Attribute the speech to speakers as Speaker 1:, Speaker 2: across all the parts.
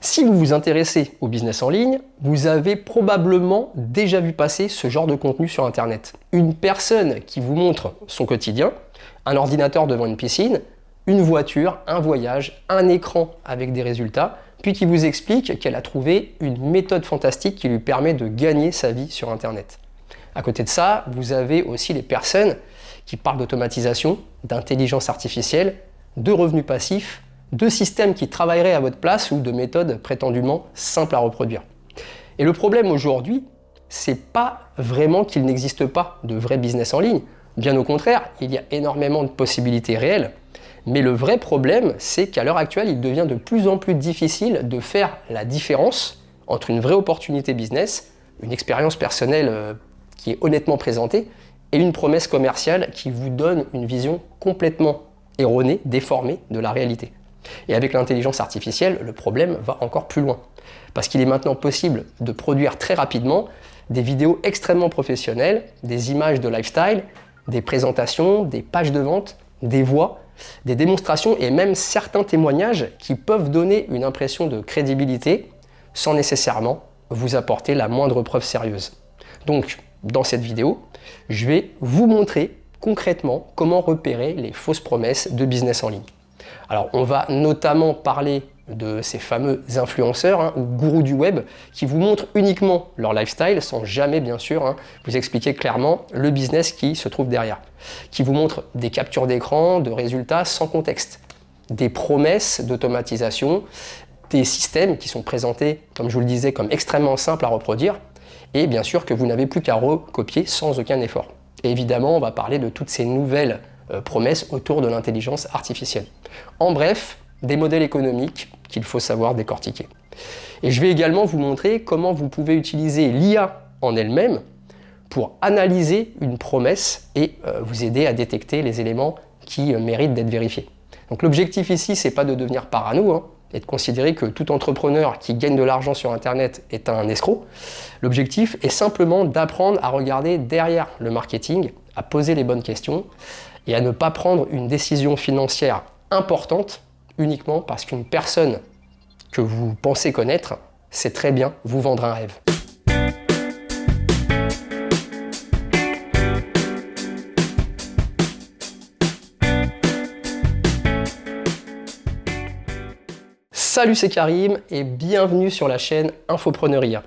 Speaker 1: Si vous vous intéressez au business en ligne, vous avez probablement déjà vu passer ce genre de contenu sur Internet. Une personne qui vous montre son quotidien, un ordinateur devant une piscine, une voiture, un voyage, un écran avec des résultats, puis qui vous explique qu'elle a trouvé une méthode fantastique qui lui permet de gagner sa vie sur Internet. À côté de ça, vous avez aussi les personnes qui parlent d'automatisation, d'intelligence artificielle, de revenus passifs, de systèmes qui travailleraient à votre place ou de méthodes prétendument simples à reproduire. Et le problème aujourd'hui, c'est pas vraiment qu'il n'existe pas de vrai business en ligne. Bien au contraire, il y a énormément de possibilités réelles. Mais le vrai problème, c'est qu'à l'heure actuelle, il devient de plus en plus difficile de faire la différence entre une vraie opportunité business, une expérience personnelle qui est honnêtement présentée, et une promesse commerciale qui vous donne une vision complètement erronée, déformée de la réalité. Et avec l'intelligence artificielle, le problème va encore plus loin. Parce qu'il est maintenant possible de produire très rapidement des vidéos extrêmement professionnelles, des images de lifestyle, des présentations, des pages de vente, des voix, des démonstrations et même certains témoignages qui peuvent donner une impression de crédibilité sans nécessairement vous apporter la moindre preuve sérieuse. Donc, dans cette vidéo, je vais vous montrer concrètement comment repérer les fausses promesses de business en ligne. Alors, on va notamment parler de ces fameux influenceurs ou gourous du web qui vous montrent uniquement leur lifestyle sans jamais, bien sûr, vous expliquer clairement le business qui se trouve derrière. Qui vous montrent des captures d'écran, de résultats sans contexte, des promesses d'automatisation, des systèmes qui sont présentés, comme je vous le disais, comme extrêmement simples à reproduire et bien sûr que vous n'avez plus qu'à recopier sans aucun effort. Et évidemment, on va parler de toutes ces nouvelles promesses autour de l'intelligence artificielle. En bref, des modèles économiques qu'il faut savoir décortiquer. Et je vais également vous montrer comment vous pouvez utiliser l'IA en elle-même pour analyser une promesse et vous aider à détecter les éléments qui méritent d'être vérifiés. Donc l'objectif ici, c'est pas de devenir parano et de considérer que tout entrepreneur qui gagne de l'argent sur Internet est un escroc. L'objectif est simplement d'apprendre à regarder derrière le marketing, à poser les bonnes questions et à ne pas prendre une décision financière importante uniquement parce qu'une personne que vous pensez connaître sait très bien vous vendre un rêve. Salut, c'est Karim et bienvenue sur la chaîne Infopreneuria.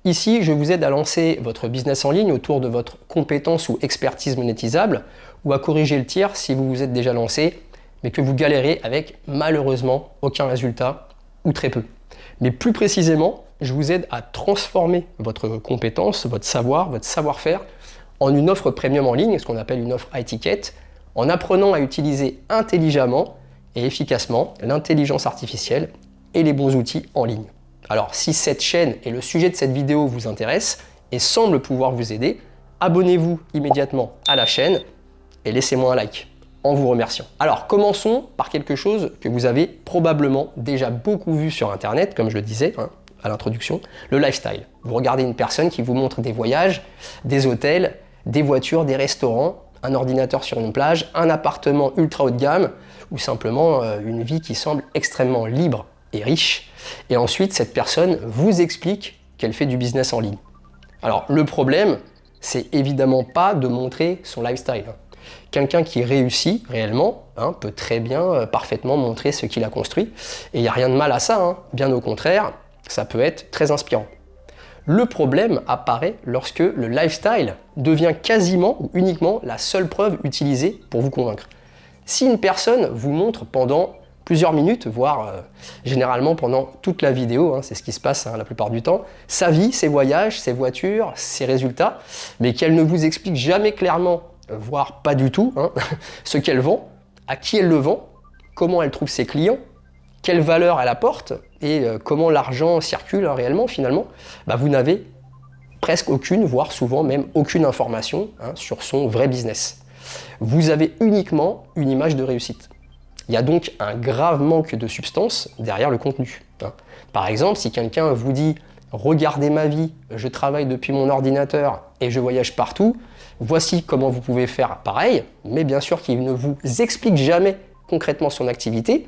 Speaker 1: Ici, je vous aide à lancer votre business en ligne autour de votre compétence ou expertise monétisable ou à corriger le tir si vous vous êtes déjà lancé mais que vous galérez avec malheureusement aucun résultat ou très peu. Mais plus précisément, je vous aide à transformer votre compétence, votre savoir, votre savoir-faire en une offre premium en ligne, ce qu'on appelle une offre high ticket, en apprenant à utiliser intelligemment et efficacement l'intelligence artificielle et les bons outils en ligne. Alors si cette chaîne et le sujet de cette vidéo vous intéressent et semblent pouvoir vous aider, abonnez-vous immédiatement à la chaîne et laissez-moi un like en vous remerciant. Alors commençons par quelque chose que vous avez probablement déjà beaucoup vu sur Internet, comme je le disais à l'introduction, le lifestyle. Vous regardez une personne qui vous montre des voyages, des hôtels, des voitures, des restaurants, un ordinateur sur une plage, un appartement ultra haut de gamme ou simplement une vie qui semble extrêmement libre et riche. Et ensuite, cette personne vous explique qu'elle fait du business en ligne. Alors le problème, c'est évidemment pas de montrer son lifestyle. Quelqu'un qui réussit réellement peut très bien, parfaitement montrer ce qu'il a construit. Et il n'y a rien de mal à ça, bien au contraire, ça peut être très inspirant. Le problème apparaît lorsque le lifestyle devient quasiment ou uniquement la seule preuve utilisée pour vous convaincre. Si une personne vous montre pendant plusieurs minutes, voire généralement pendant toute la vidéo, c'est ce qui se passe la plupart du temps, sa vie, ses voyages, ses voitures, ses résultats, mais qu'elle ne vous explique jamais clairement, voire pas du tout, ce qu'elle vend, à qui elle le vend, comment elle trouve ses clients, quelle valeur elle apporte et comment l'argent circule réellement finalement, vous n'avez presque aucune, voire souvent même aucune information sur son vrai business. Vous avez uniquement une image de réussite. Il y a donc un grave manque de substance derrière le contenu. Par exemple, si quelqu'un vous dit « Regardez ma vie, je travaille depuis mon ordinateur et je voyage partout », voici comment vous pouvez faire pareil, mais bien sûr qu'il ne vous explique jamais concrètement son activité,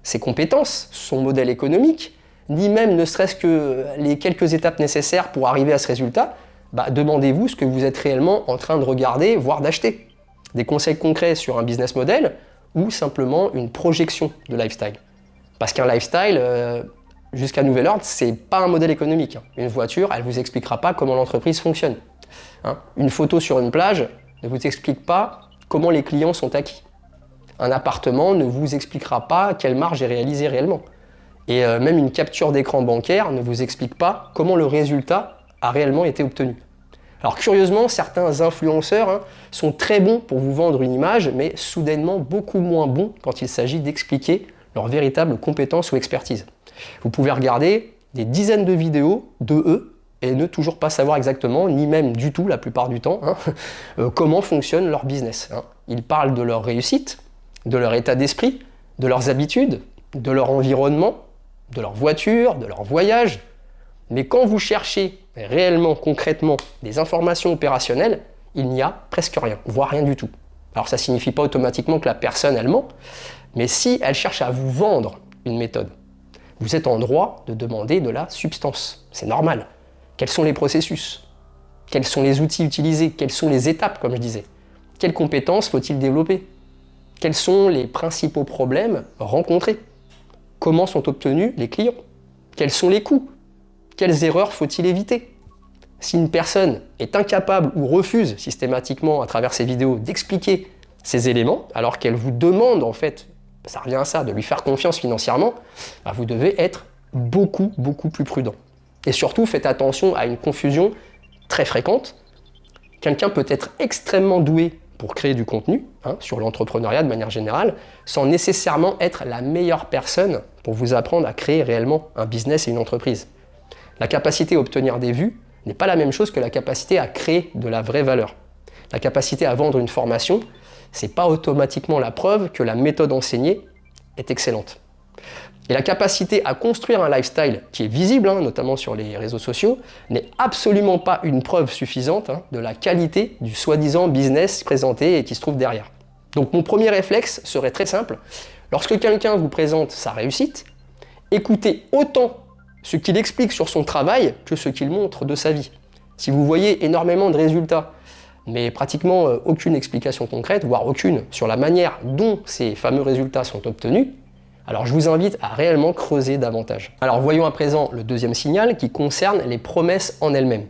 Speaker 1: ses compétences, son modèle économique, ni même ne serait-ce que les quelques étapes nécessaires pour arriver à ce résultat, demandez-vous ce que vous êtes réellement en train de regarder, voire d'acheter. Des conseils concrets sur un business model ou simplement une projection de lifestyle. Parce qu'un lifestyle, jusqu'à nouvel ordre, c'est pas un modèle économique. Une voiture, elle ne vous expliquera pas comment l'entreprise fonctionne. Une photo sur une plage ne vous explique pas comment les clients sont acquis. Un appartement ne vous expliquera pas quelle marge est réalisée réellement. Et même une capture d'écran bancaire ne vous explique pas comment le résultat a réellement été obtenu. Alors curieusement, certains influenceurs sont très bons pour vous vendre une image, mais soudainement beaucoup moins bons quand il s'agit d'expliquer leur véritable compétence ou expertise. Vous pouvez regarder des dizaines de vidéos de eux et ne toujours pas savoir exactement, ni même du tout la plupart du temps, comment fonctionne leur business. Ils parlent de leur réussite, de leur état d'esprit, de leurs habitudes, de leur environnement, de leur voiture, de leur voyage. Mais quand vous cherchez réellement, concrètement, des informations opérationnelles, il n'y a presque rien, voire rien du tout. Alors ça ne signifie pas automatiquement que la personne, elle ment, mais si elle cherche à vous vendre une méthode, vous êtes en droit de demander de la substance. C'est normal. Quels sont les processus? Quels sont les outils utilisés? Quelles sont les étapes, comme je disais? Quelles compétences faut-il développer? Quels sont les principaux problèmes rencontrés? Comment sont obtenus les clients? Quels sont les coûts? Quelles erreurs faut-il éviter? Si une personne est incapable ou refuse systématiquement à travers ses vidéos d'expliquer ces éléments, alors qu'elle vous demande en fait, ça revient à ça, de lui faire confiance financièrement, vous devez être beaucoup plus prudent. Et surtout, faites attention à une confusion très fréquente. Quelqu'un peut être extrêmement doué pour créer du contenu, sur l'entrepreneuriat de manière générale, sans nécessairement être la meilleure personne pour vous apprendre à créer réellement un business et une entreprise. La capacité à obtenir des vues n'est pas la même chose que la capacité à créer de la vraie valeur. La capacité à vendre une formation, ce n'est pas automatiquement la preuve que la méthode enseignée est excellente. Et la capacité à construire un lifestyle qui est visible, notamment sur les réseaux sociaux, n'est absolument pas une preuve suffisante de la qualité du soi-disant business présenté et qui se trouve derrière. Donc mon premier réflexe serait très simple. Lorsque quelqu'un vous présente sa réussite, écoutez autant ce qu'il explique sur son travail que ce qu'il montre de sa vie. Si vous voyez énormément de résultats, mais pratiquement aucune explication concrète, voire aucune, sur la manière dont ces fameux résultats sont obtenus, alors je vous invite à réellement creuser davantage. Alors voyons à présent le deuxième signal qui concerne les promesses en elles-mêmes.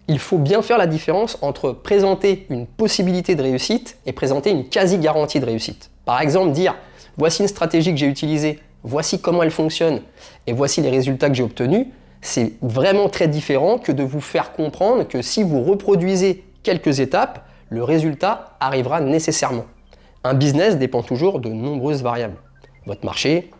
Speaker 1: Il faut bien faire la différence entre présenter une possibilité de réussite et présenter une quasi-garantie de réussite. Par exemple, dire « voici une stratégie que j'ai utilisée, voici comment elle fonctionne et voici les résultats que j'ai obtenus », c'est vraiment très différent que de vous faire comprendre que si vous reproduisez quelques étapes, le résultat arrivera nécessairement. Un business dépend toujours de nombreuses variables. Votre marché,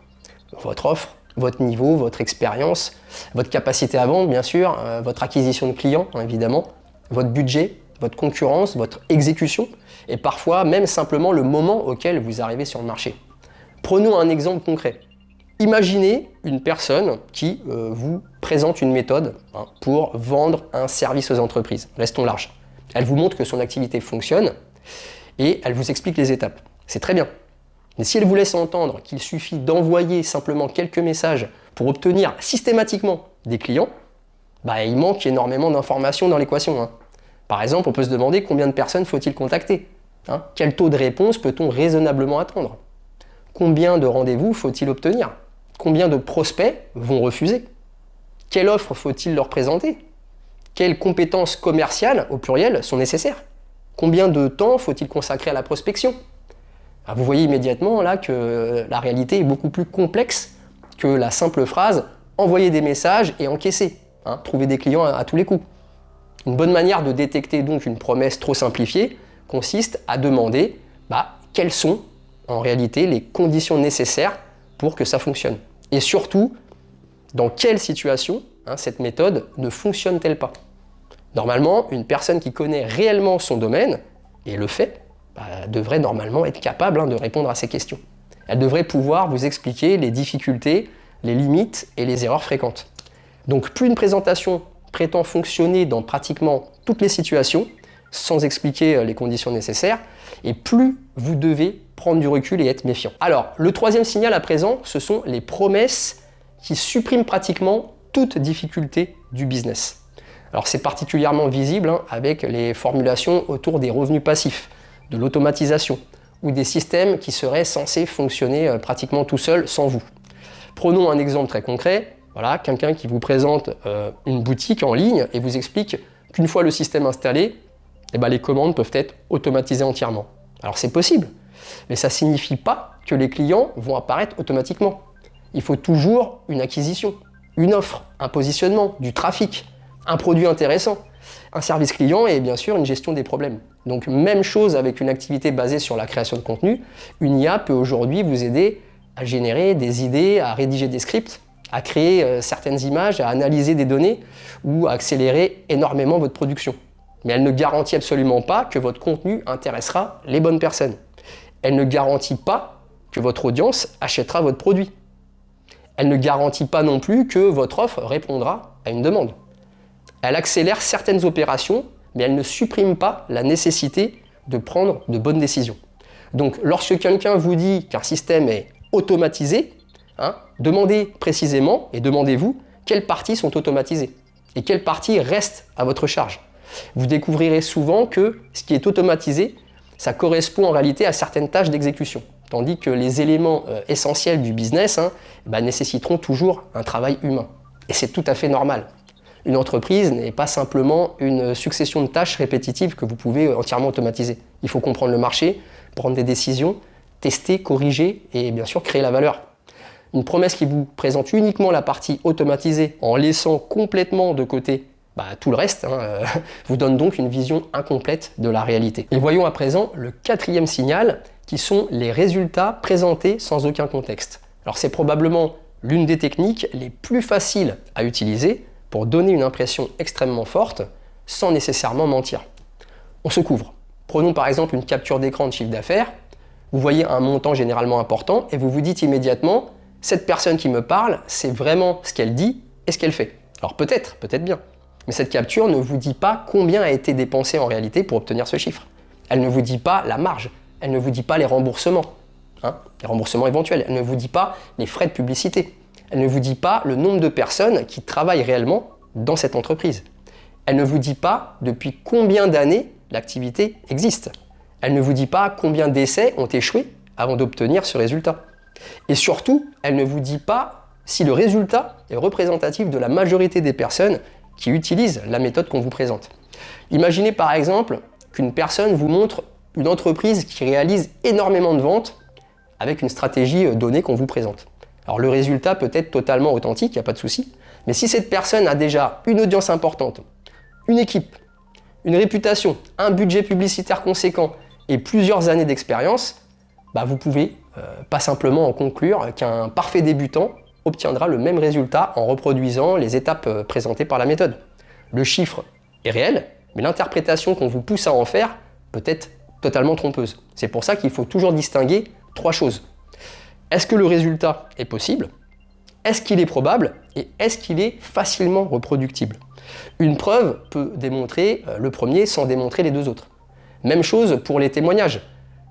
Speaker 1: votre offre, votre niveau, votre expérience, votre capacité à vendre, bien sûr, votre acquisition de clients, évidemment, votre budget, votre concurrence, votre exécution, et parfois même simplement le moment auquel vous arrivez sur le marché. Prenons un exemple concret. Imaginez une personne qui vous présente une méthode pour vendre un service aux entreprises. Restons large. Elle vous montre que son activité fonctionne et elle vous explique les étapes. C'est très bien. Mais si elle vous laisse entendre qu'il suffit d'envoyer simplement quelques messages pour obtenir systématiquement des clients, il manque énormément d'informations dans l'équation. Par exemple, on peut se demander combien de personnes faut-il contacter? Quel taux de réponse peut-on raisonnablement attendre? Combien de rendez-vous faut-il obtenir? Combien de prospects vont refuser? Quelle offre faut-il leur présenter? Quelles compétences commerciales, au pluriel, sont nécessaires? Combien de temps faut-il consacrer à la prospection? Vous voyez immédiatement là que la réalité est beaucoup plus complexe que la simple phrase « envoyer des messages et encaisser », trouver des clients à tous les coups. Une bonne manière de détecter donc une promesse trop simplifiée consiste à demander quelles sont en réalité les conditions nécessaires pour que ça fonctionne. Et surtout, dans quelle situation cette méthode ne fonctionne-t-elle pas? Normalement, une personne qui connaît réellement son domaine, et le fait, devrait normalement être capable de répondre à ces questions. Elle devrait pouvoir vous expliquer les difficultés, les limites et les erreurs fréquentes. Donc plus une présentation prétend fonctionner dans pratiquement toutes les situations, sans expliquer les conditions nécessaires, et plus vous devez prendre du recul et être méfiant. Alors, le troisième signal à présent, ce sont les promesses qui supprime pratiquement toute difficulté du business. Alors c'est particulièrement visible avec les formulations autour des revenus passifs, de l'automatisation ou des systèmes qui seraient censés fonctionner pratiquement tout seuls sans vous. Prenons un exemple très concret. Voilà, quelqu'un qui vous présente une boutique en ligne et vous explique qu'une fois le système installé, les commandes peuvent être automatisées entièrement. Alors c'est possible, mais ça ne signifie pas que les clients vont apparaître automatiquement. Il faut toujours une acquisition, une offre, un positionnement, du trafic, un produit intéressant, un service client et bien sûr une gestion des problèmes. Donc même chose avec une activité basée sur la création de contenu, une IA peut aujourd'hui vous aider à générer des idées, à rédiger des scripts, à créer certaines images, à analyser des données ou à accélérer énormément votre production. Mais elle ne garantit absolument pas que votre contenu intéressera les bonnes personnes. Elle ne garantit pas que votre audience achètera votre produit. Elle ne garantit pas non plus que votre offre répondra à une demande. Elle accélère certaines opérations, mais elle ne supprime pas la nécessité de prendre de bonnes décisions. Donc lorsque quelqu'un vous dit qu'un système est automatisé, demandez précisément et demandez-vous quelles parties sont automatisées et quelles parties restent à votre charge. Vous découvrirez souvent que ce qui est automatisé, ça correspond en réalité à certaines tâches d'exécution, tandis que les éléments essentiels du business nécessiteront toujours un travail humain. Et c'est tout à fait normal. Une entreprise n'est pas simplement une succession de tâches répétitives que vous pouvez entièrement automatiser. Il faut comprendre le marché, prendre des décisions, tester, corriger et bien sûr créer la valeur. Une promesse qui vous présente uniquement la partie automatisée en laissant complètement de côté tout le reste, vous donne donc une vision incomplète de la réalité. Et voyons à présent le quatrième signal, qui sont les résultats présentés sans aucun contexte. Alors c'est probablement l'une des techniques les plus faciles à utiliser pour donner une impression extrêmement forte sans nécessairement mentir. On se couvre. Prenons par exemple une capture d'écran de chiffre d'affaires. Vous voyez un montant généralement important et vous vous dites immédiatement « cette personne qui me parle, c'est vraiment ce qu'elle dit et ce qu'elle fait ». Alors peut-être bien. Mais cette capture ne vous dit pas combien a été dépensé en réalité pour obtenir ce chiffre. Elle ne vous dit pas la marge, elle ne vous dit pas les remboursements, les remboursements éventuels, elle ne vous dit pas les frais de publicité, elle ne vous dit pas le nombre de personnes qui travaillent réellement dans cette entreprise. Elle ne vous dit pas depuis combien d'années l'activité existe. Elle ne vous dit pas combien d'essais ont échoué avant d'obtenir ce résultat. Et surtout, elle ne vous dit pas si le résultat est représentatif de la majorité des personnes qui utilisent la méthode qu'on vous présente. Imaginez par exemple qu'une personne vous montre une entreprise qui réalise énormément de ventes avec une stratégie donnée qu'on vous présente. Alors le résultat peut être totalement authentique, il n'y a pas de souci, mais si cette personne a déjà une audience importante, une équipe, une réputation, un budget publicitaire conséquent et plusieurs années d'expérience, vous pouvez pas simplement en conclure qu'un parfait débutant obtiendra le même résultat en reproduisant les étapes présentées par la méthode. Le chiffre est réel, mais l'interprétation qu'on vous pousse à en faire peut être totalement trompeuse. C'est pour ça qu'il faut toujours distinguer trois choses. Est-ce que le résultat est possible? Est-ce qu'il est probable? Et est-ce qu'il est facilement reproductible? Une preuve peut démontrer le premier sans démontrer les deux autres. Même chose pour les témoignages.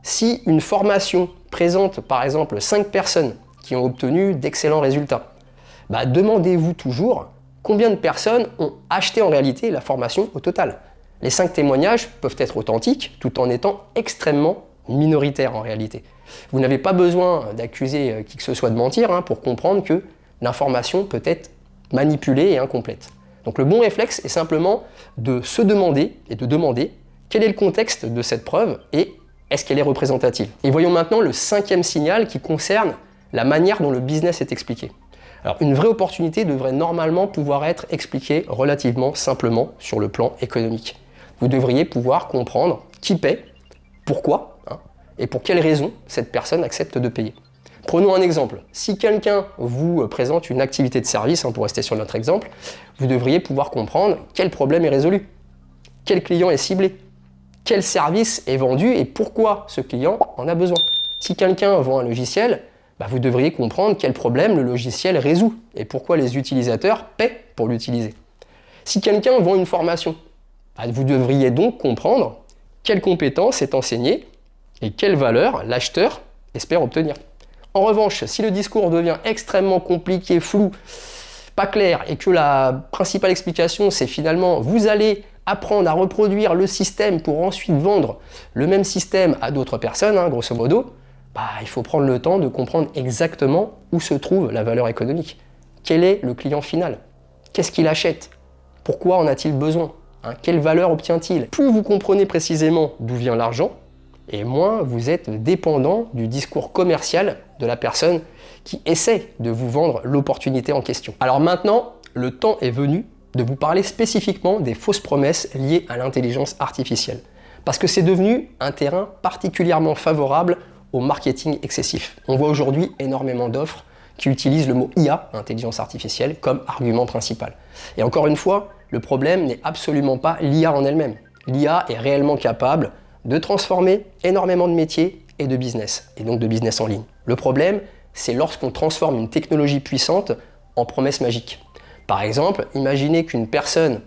Speaker 1: Si une formation présente par exemple 5 personnes qui ont obtenu d'excellents résultats, demandez-vous toujours combien de personnes ont acheté en réalité la formation au total. Les 5 témoignages peuvent être authentiques tout en étant extrêmement minoritaires en réalité. Vous n'avez pas besoin d'accuser qui que ce soit de mentir pour comprendre que l'information peut être manipulée et incomplète. Donc le bon réflexe est simplement de se demander et de demander quel est le contexte de cette preuve et est-ce qu'elle est représentative. Et voyons maintenant le 5e signal qui concerne la manière dont le business est expliqué. Alors une vraie opportunité devrait normalement pouvoir être expliquée relativement simplement sur le plan économique. Vous devriez pouvoir comprendre qui paie, pourquoi, et pour quelles raisons cette personne accepte de payer. Prenons un exemple. Si quelqu'un vous présente une activité de service, pour rester sur notre exemple, vous devriez pouvoir comprendre quel problème est résolu, quel client est ciblé, quel service est vendu et pourquoi ce client en a besoin. Si quelqu'un vend un logiciel, vous devriez comprendre quel problème le logiciel résout et pourquoi les utilisateurs paient pour l'utiliser. Si quelqu'un vend une formation, vous devriez donc comprendre quelle compétence est enseignée et quelle valeur l'acheteur espère obtenir. En revanche, si le discours devient extrêmement compliqué, flou, pas clair, et que la principale explication, c'est finalement vous allez apprendre à reproduire le système pour ensuite vendre le même système à d'autres personnes, grosso modo, il faut prendre le temps de comprendre exactement où se trouve la valeur économique. Quel est le client final? Qu'est-ce qu'il achète? Pourquoi en a-t-il besoin? Quelle valeur obtient-il? Plus vous comprenez précisément d'où vient l'argent, et moins vous êtes dépendant du discours commercial de la personne qui essaie de vous vendre l'opportunité en question. Alors maintenant, le temps est venu de vous parler spécifiquement des fausses promesses liées à l'intelligence artificielle. Parce que c'est devenu un terrain particulièrement favorable au marketing excessif. On voit aujourd'hui énormément d'offres qui utilisent le mot IA, intelligence artificielle, comme argument principal. Et encore une fois, le problème n'est absolument pas l'IA en elle-même. L'IA est réellement capable de transformer énormément de métiers et de business, et donc de business en ligne. Le problème, c'est lorsqu'on transforme une technologie puissante en promesse magique. Par exemple, imaginez qu'une personne,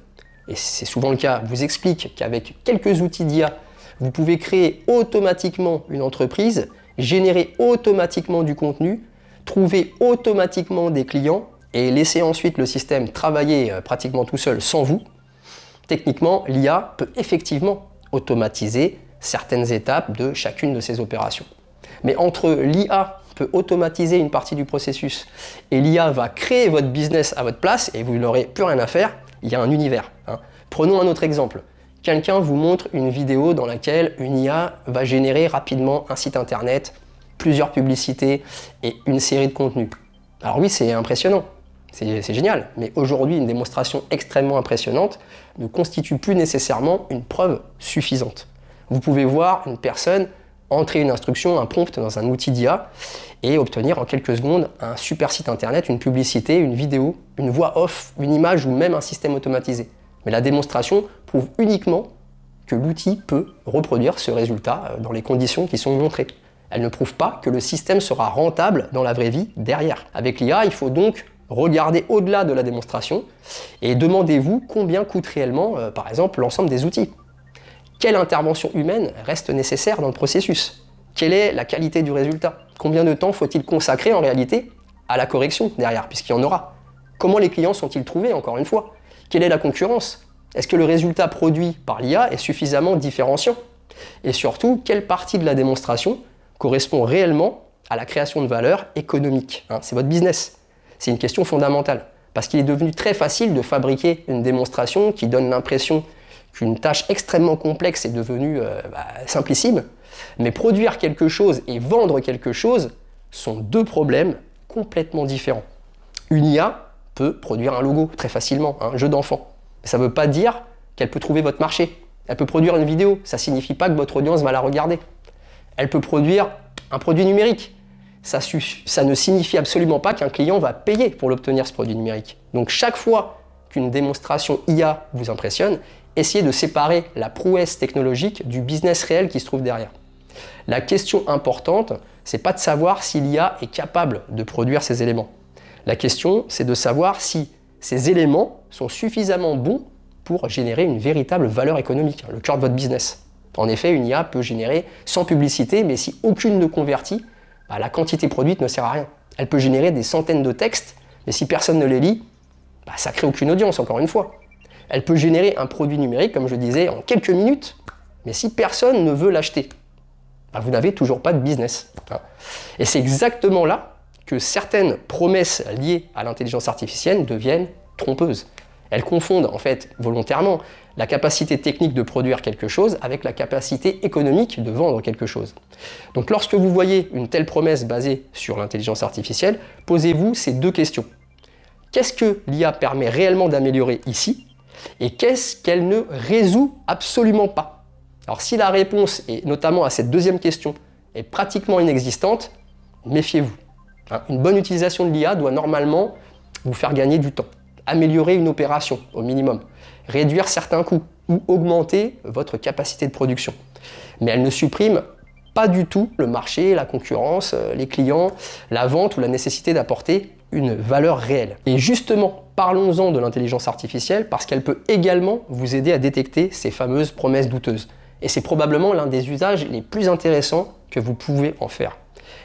Speaker 1: et c'est souvent le cas, vous explique qu'avec quelques outils d'IA, vous pouvez créer automatiquement une entreprise, générer automatiquement du contenu, trouver automatiquement des clients et laisser ensuite le système travailler pratiquement tout seul sans vous. Techniquement, l'IA peut effectivement automatiser certaines étapes de chacune de ces opérations. Mais entre l'IA peut automatiser une partie du processus et l'IA va créer votre business à votre place et vous n'aurez plus rien à faire, il y a un univers. Prenons un autre exemple. Quelqu'un vous montre une vidéo dans laquelle une IA va générer rapidement un site internet, plusieurs publicités et une série de contenus. Alors oui, c'est impressionnant, c'est génial, mais aujourd'hui, une démonstration extrêmement impressionnante ne constitue plus nécessairement une preuve suffisante. Vous pouvez voir une personne entrer une instruction, un prompt dans un outil d'IA et obtenir en quelques secondes un super site internet, une publicité, une vidéo, une voix off, une image ou même un système automatisé. Mais la démonstration prouve uniquement que l'outil peut reproduire ce résultat dans les conditions qui sont montrées. Elle ne prouve pas que le système sera rentable dans la vraie vie derrière. Avec l'IA, il faut donc regarder au-delà de la démonstration et demandez-vous combien coûte réellement, par exemple, l'ensemble des outils. Quelle intervention humaine reste nécessaire dans le processus? Quelle est la qualité du résultat? Combien de temps faut-il consacrer en réalité à la correction derrière, puisqu'il y en aura? Comment les clients sont-ils trouvés, encore une fois? Quelle est la concurrence? Est-ce que le résultat produit par l'IA est suffisamment différenciant? Et surtout, quelle partie de la démonstration correspond réellement à la création de valeur économique? C'est votre business. C'est une question fondamentale, parce qu'il est devenu très facile de fabriquer une démonstration qui donne l'impression qu'une tâche extrêmement complexe est devenue simplissime, mais produire quelque chose et vendre quelque chose sont deux problèmes complètement différents. Une IA peut produire un logo très facilement, un jeu d'enfant. Ça ne veut pas dire qu'elle peut trouver votre marché. Elle peut produire une vidéo, ça ne signifie pas que votre audience va la regarder. Elle peut produire un produit numérique. Ça ne signifie absolument pas qu'un client va payer pour l'obtenir, ce produit numérique. Donc chaque fois qu'une démonstration IA vous impressionne, essayez de séparer la prouesse technologique du business réel qui se trouve derrière. La question importante, c'est pas de savoir si l'IA est capable de produire ces éléments. La question, c'est de savoir si ces éléments sont suffisamment bons pour générer une véritable valeur économique, le cœur de votre business. En effet, une IA peut générer sans publicité, mais si aucune ne convertit, la quantité produite ne sert à rien. Elle peut générer des centaines de textes, mais si personne ne les lit, ça ne crée aucune audience, encore une fois. Elle peut générer un produit numérique, comme je disais, en quelques minutes, mais si personne ne veut l'acheter, vous n'avez toujours pas de business. Et c'est exactement là que certaines promesses liées à l'intelligence artificielle deviennent trompeuses. Elles confondent en fait volontairement la capacité technique de produire quelque chose avec la capacité économique de vendre quelque chose. Donc lorsque vous voyez une telle promesse basée sur l'intelligence artificielle, posez-vous ces deux questions. Qu'est-ce que l'IA permet réellement d'améliorer ici? Et qu'est-ce qu'elle ne résout absolument pas? Alors si la réponse, et notamment à cette deuxième question, est pratiquement inexistante, méfiez-vous. Une bonne utilisation de l'IA doit normalement vous faire gagner du temps, améliorer une opération au minimum, réduire certains coûts ou augmenter votre capacité de production. Mais elle ne supprime pas du tout le marché, la concurrence, les clients, la vente ou la nécessité d'apporter une valeur réelle. Et justement, parlons-en de l'intelligence artificielle parce qu'elle peut également vous aider à détecter ces fameuses promesses douteuses. Et c'est probablement l'un des usages les plus intéressants que vous pouvez en faire.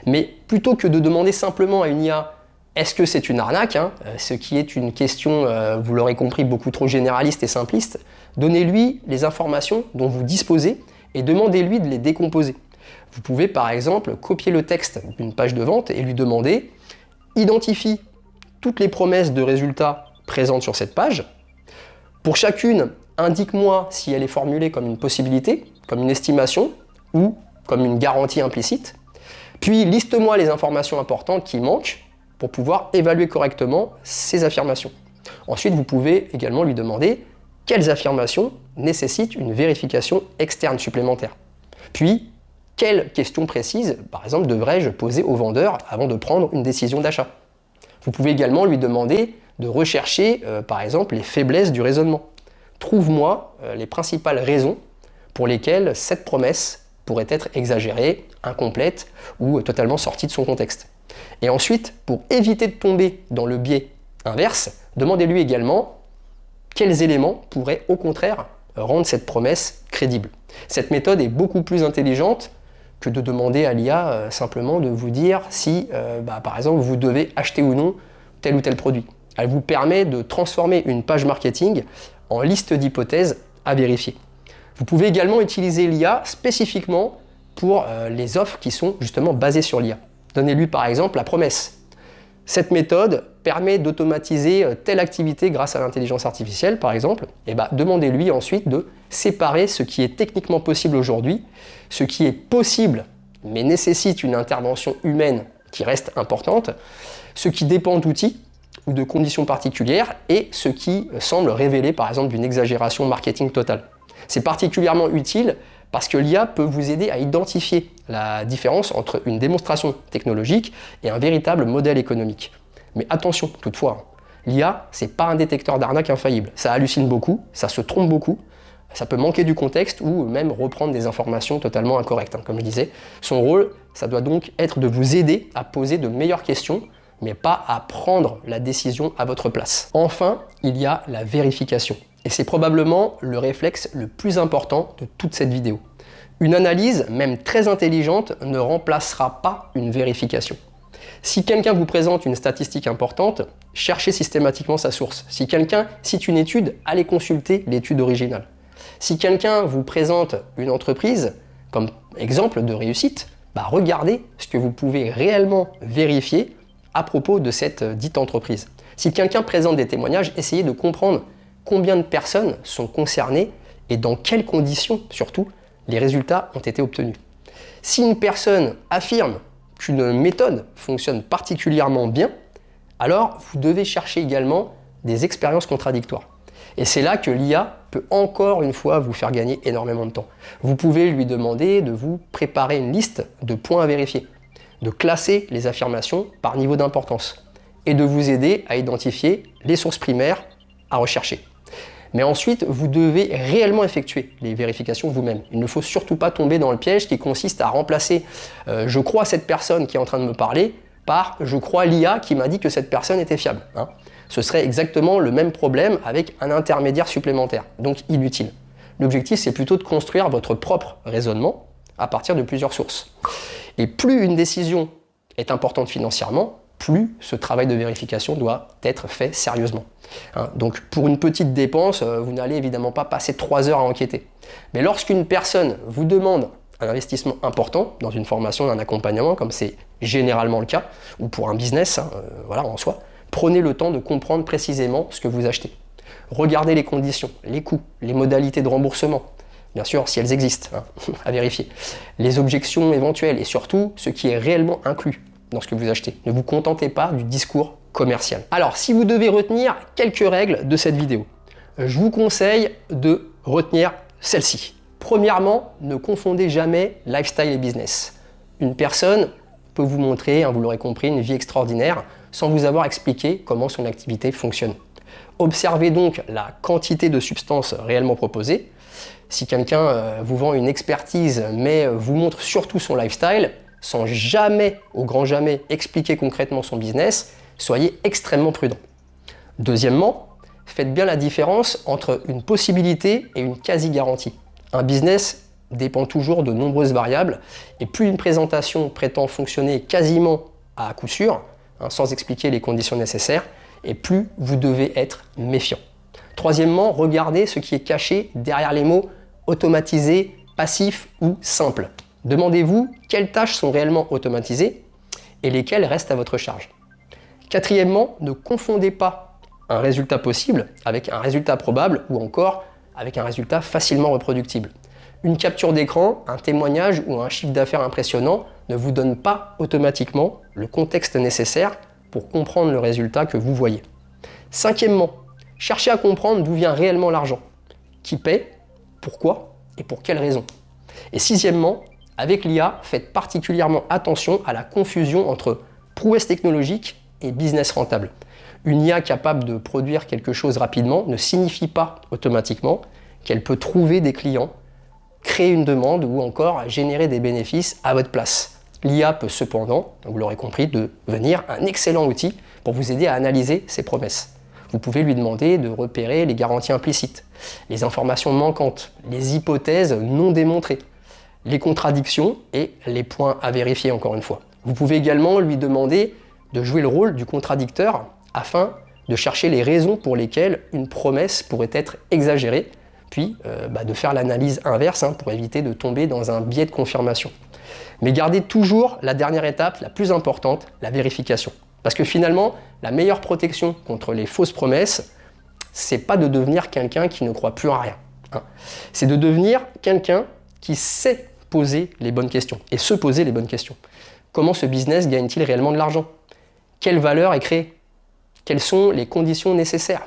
Speaker 1: Mais plutôt que de demander simplement à une IA est-ce que c'est une arnaque, ce qui est une question, vous l'aurez compris, beaucoup trop généraliste et simpliste, donnez-lui les informations dont vous disposez et demandez-lui de les décomposer. Vous pouvez par exemple copier le texte d'une page de vente et lui demander « Identifie toutes les promesses de résultats présentes sur cette page. Pour chacune, indique-moi si elle est formulée comme une possibilité, comme une estimation ou comme une garantie implicite. Puis liste-moi les informations importantes qui manquent pour pouvoir évaluer correctement ces affirmations. Ensuite, vous pouvez également lui demander quelles affirmations nécessitent une vérification externe supplémentaire. Puis, quelles questions précises, par exemple, devrais-je poser au vendeur avant de prendre une décision d'achat? Vous pouvez également lui demander de rechercher, par exemple, les faiblesses du raisonnement. Trouve-moi les principales raisons pour lesquelles cette promesse pourrait être exagérée, incomplète ou totalement sortie de son contexte. Et ensuite, pour éviter de tomber dans le biais inverse, demandez-lui également quels éléments pourraient au contraire rendre cette promesse crédible. Cette méthode est beaucoup plus intelligente que de demander à l'IA simplement de vous dire si, par exemple, vous devez acheter ou non tel ou tel produit. Elle vous permet de transformer une page marketing en liste d'hypothèses à vérifier. Vous pouvez également utiliser l'IA spécifiquement pour les offres qui sont justement basées sur l'IA. Donnez-lui par exemple la promesse. Cette méthode permet d'automatiser telle activité grâce à l'intelligence artificielle, par exemple. Et demandez-lui ensuite de séparer ce qui est techniquement possible aujourd'hui, ce qui est possible mais nécessite une intervention humaine qui reste importante, ce qui dépend d'outils ou de conditions particulières et ce qui semble révéler par exemple d'une exagération marketing totale. C'est particulièrement utile parce que l'IA peut vous aider à identifier la différence entre une démonstration technologique et un véritable modèle économique. Mais attention, toutefois, l'IA, c'est pas un détecteur d'arnaque infaillible. Ça hallucine beaucoup, ça se trompe beaucoup, ça peut manquer du contexte ou même reprendre des informations totalement incorrectes, comme je disais. Son rôle, ça doit donc être de vous aider à poser de meilleures questions, mais pas à prendre la décision à votre place. Enfin, il y a la vérification. Et c'est probablement le réflexe le plus important de toute cette vidéo. Une analyse, même très intelligente, ne remplacera pas une vérification. Si quelqu'un vous présente une statistique importante, cherchez systématiquement sa source. Si quelqu'un cite une étude, allez consulter l'étude originale. Si quelqu'un vous présente une entreprise comme exemple de réussite, regardez ce que vous pouvez réellement vérifier à propos de cette dite entreprise. Si quelqu'un présente des témoignages, essayez de comprendre combien de personnes sont concernées et dans quelles conditions, surtout, les résultats ont été obtenus. Si une personne affirme qu'une méthode fonctionne particulièrement bien, alors vous devez chercher également des expériences contradictoires. Et c'est là que l'IA peut encore une fois vous faire gagner énormément de temps. Vous pouvez lui demander de vous préparer une liste de points à vérifier, de classer les affirmations par niveau d'importance et de vous aider à identifier les sources primaires à rechercher. Mais ensuite, vous devez réellement effectuer les vérifications vous-même. Il ne faut surtout pas tomber dans le piège qui consiste à remplacer je crois cette personne qui est en train de me parler par je crois l'IA qui m'a dit que cette personne était fiable. Ce serait exactement le même problème avec un intermédiaire supplémentaire, donc inutile. L'objectif, c'est plutôt de construire votre propre raisonnement à partir de plusieurs sources. Et plus une décision est importante financièrement, plus ce travail de vérification doit être fait sérieusement. Donc pour une petite dépense, vous n'allez évidemment pas passer 3 heures à enquêter. Mais lorsqu'une personne vous demande un investissement important dans une formation, un accompagnement, comme c'est généralement le cas, ou pour un business, en soi, prenez le temps de comprendre précisément ce que vous achetez. Regardez les conditions, les coûts, les modalités de remboursement, bien sûr si elles existent, à vérifier, les objections éventuelles et surtout ce qui est réellement inclus dans ce que vous achetez. Ne vous contentez pas du discours commercial. Alors, si vous devez retenir quelques règles de cette vidéo, je vous conseille de retenir celle-ci. Premièrement, ne confondez jamais lifestyle et business. Une personne peut vous montrer, vous l'aurez compris, une vie extraordinaire sans vous avoir expliqué comment son activité fonctionne. Observez donc la quantité de substances réellement proposées. Si quelqu'un vous vend une expertise mais vous montre surtout son lifestyle, sans jamais, au grand jamais, expliquer concrètement son business, soyez extrêmement prudent. Deuxièmement, faites bien la différence entre une possibilité et une quasi-garantie. Un business dépend toujours de nombreuses variables, et plus une présentation prétend fonctionner quasiment à coup sûr, sans expliquer les conditions nécessaires, et plus vous devez être méfiant. Troisièmement, regardez ce qui est caché derrière les mots automatisé, passif ou simple. Demandez-vous quelles tâches sont réellement automatisées et lesquelles restent à votre charge. Quatrièmement, ne confondez pas un résultat possible avec un résultat probable ou encore avec un résultat facilement reproductible. Une capture d'écran, un témoignage ou un chiffre d'affaires impressionnant ne vous donne pas automatiquement le contexte nécessaire pour comprendre le résultat que vous voyez. Cinquièmement, cherchez à comprendre d'où vient réellement l'argent, qui paie, pourquoi et pour quelles raisons. Et sixièmement, avec l'IA, faites particulièrement attention à la confusion entre prouesse technologique et business rentable. Une IA capable de produire quelque chose rapidement ne signifie pas automatiquement qu'elle peut trouver des clients, créer une demande ou encore générer des bénéfices à votre place. L'IA peut cependant, vous l'aurez compris, devenir un excellent outil pour vous aider à analyser ces promesses. Vous pouvez lui demander de repérer les garanties implicites, les informations manquantes, les hypothèses non démontrées, les contradictions et les points à vérifier encore une fois. Vous pouvez également lui demander de jouer le rôle du contradicteur afin de chercher les raisons pour lesquelles une promesse pourrait être exagérée, puis de faire l'analyse inverse pour éviter de tomber dans un biais de confirmation. Mais gardez toujours la dernière étape, la plus importante, la vérification. Parce que finalement, la meilleure protection contre les fausses promesses, c'est pas de devenir quelqu'un qui ne croit plus en rien. C'est de devenir quelqu'un qui sait poser les bonnes questions et se poser les bonnes questions. Comment ce business gagne-t-il réellement de l'argent? Quelle valeur est créée? Quelles sont les conditions nécessaires?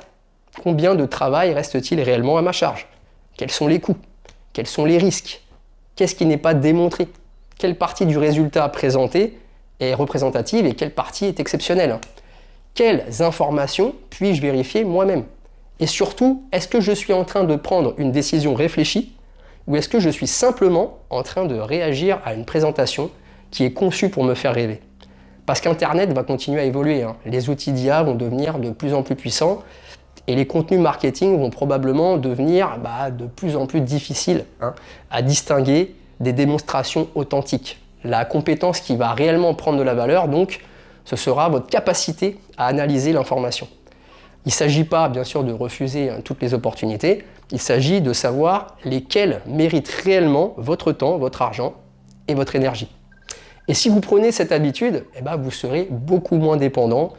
Speaker 1: Combien de travail reste-t-il réellement à ma charge? Quels sont les coûts? Quels sont les risques? Qu'est-ce qui n'est pas démontré? Quelle partie du résultat présenté est représentative et quelle partie est exceptionnelle? Quelles informations puis-je vérifier moi-même? Et surtout, est-ce que je suis en train de prendre une décision réfléchie ou est-ce que je suis simplement en train de réagir à une présentation qui est conçue pour me faire rêver? Parce qu'Internet va continuer à évoluer. Les outils d'IA vont devenir de plus en plus puissants et les contenus marketing vont probablement devenir de plus en plus difficiles à distinguer des démonstrations authentiques. La compétence qui va réellement prendre de la valeur, donc, ce sera votre capacité à analyser l'information. Il ne s'agit pas, bien sûr, de refuser toutes les opportunités, il s'agit de savoir lesquelles méritent réellement votre temps, votre argent et votre énergie. Et si vous prenez cette habitude, vous serez beaucoup moins dépendant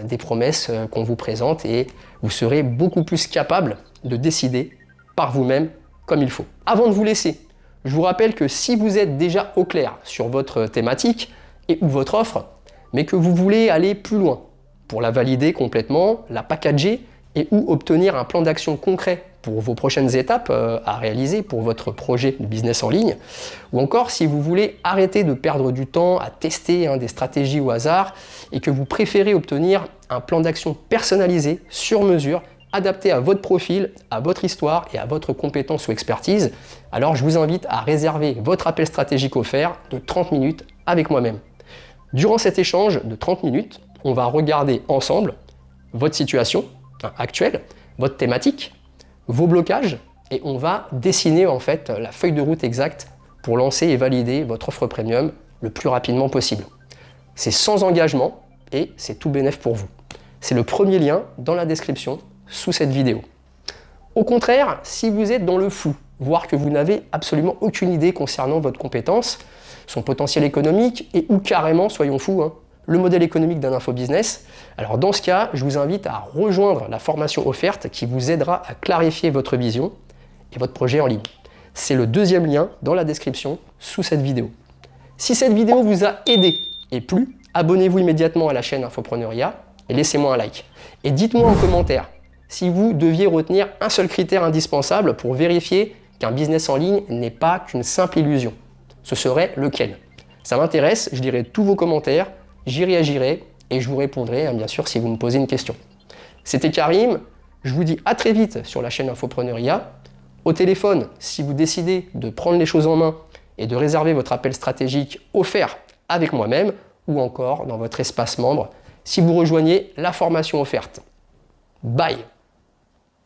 Speaker 1: des promesses qu'on vous présente et vous serez beaucoup plus capable de décider par vous-même comme il faut. Avant de vous laisser, je vous rappelle que si vous êtes déjà au clair sur votre thématique et ou votre offre, mais que vous voulez aller plus loin pour la valider complètement, la packager et ou obtenir un plan d'action concret pour vos prochaines étapes à réaliser pour votre projet de business en ligne, ou encore si vous voulez arrêter de perdre du temps à tester des stratégies au hasard et que vous préférez obtenir un plan d'action personnalisé, sur mesure, adapté à votre profil, à votre histoire et à votre compétence ou expertise, alors je vous invite à réserver votre appel stratégique offert de 30 minutes avec moi-même. Durant cet échange de 30 minutes, on va regarder ensemble votre situation actuelle, votre thématique, vos blocages et on va dessiner en fait la feuille de route exacte pour lancer et valider votre offre premium le plus rapidement possible. C'est sans engagement et c'est tout bénef pour vous. C'est le premier lien dans la description sous cette vidéo. Au contraire, si vous êtes dans le flou, voire que vous n'avez absolument aucune idée concernant votre compétence, son potentiel économique et ou carrément, soyons fous, le modèle économique d'un infobusiness, alors dans ce cas, je vous invite à rejoindre la formation offerte qui vous aidera à clarifier votre vision et votre projet en ligne. C'est le deuxième lien dans la description sous cette vidéo. Si cette vidéo vous a aidé et plu, abonnez-vous immédiatement à la chaîne Infopreneuria et laissez-moi un like. Et dites-moi en commentaire si vous deviez retenir un seul critère indispensable pour vérifier qu'un business en ligne n'est pas qu'une simple illusion. Ce serait lequel? Ça m'intéresse, je lirai tous vos commentaires, j'y réagirai et je vous répondrai, bien sûr, si vous me posez une question. C'était Karim, je vous dis à très vite sur la chaîne Infopreneuria. Au téléphone, si vous décidez de prendre les choses en main et de réserver votre appel stratégique offert avec moi-même ou encore dans votre espace membre, si vous rejoignez la formation offerte. Bye!